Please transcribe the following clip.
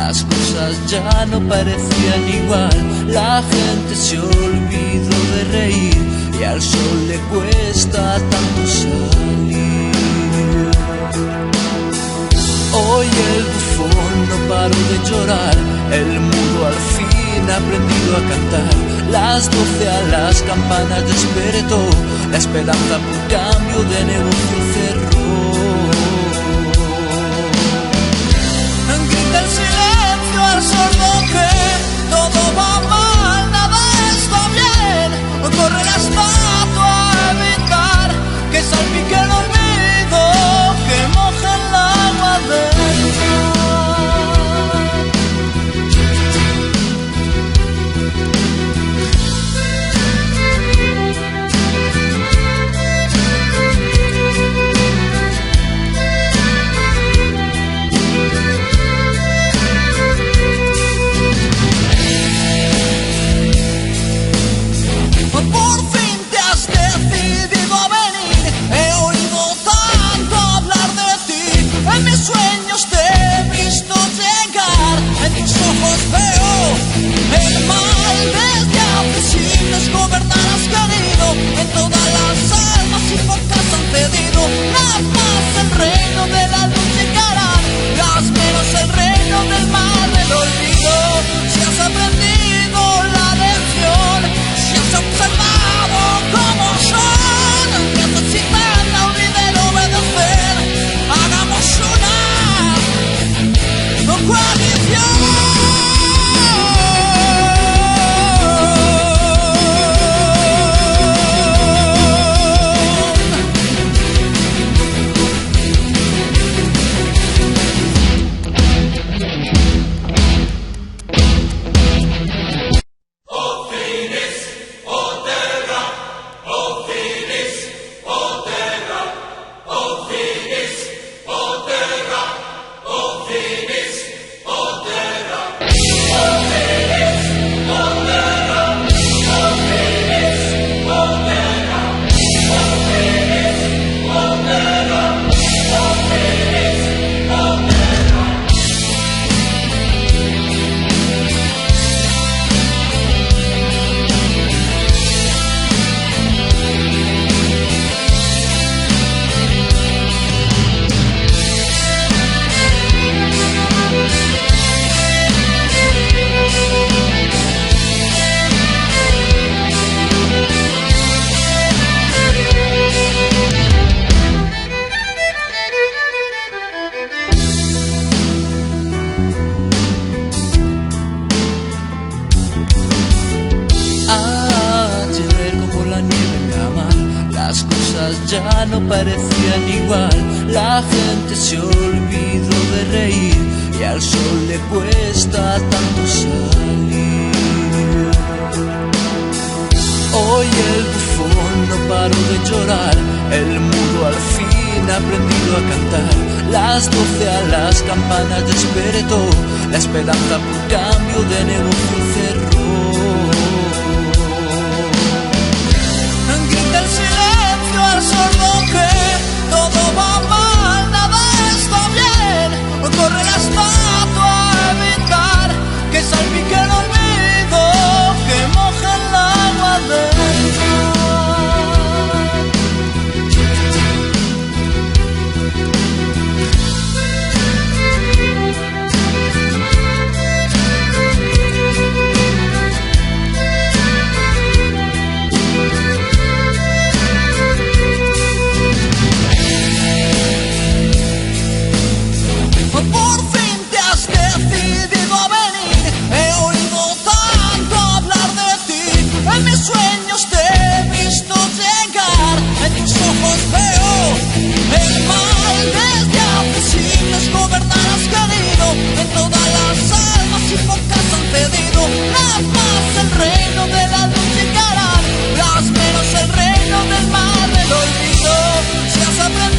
las cosas ya no parecían igual. La gente se olvidó de reír y al sol le cuesta tanto salir. Hoy el bufón no paró de llorar, el mudo al fin ha aprendido a cantar. Las 12 a las campanas despertó, la esperanza por cambio de negocio cerró. Grita el silencio al sordo que todo va mal, nada está bien. Corre la estatua a evitar que salpique el olvido, que moje el agua del ya no parecían igual. La gente se olvidó de reír y al sol le cuesta tanto salir. Hoy el bufón no paró de llorar, el mudo al fin ha aprendido a cantar. Las 12 a las campanas despertó, la esperanza por cambio de negocio cerró. Grita el silencio al sordo que todo va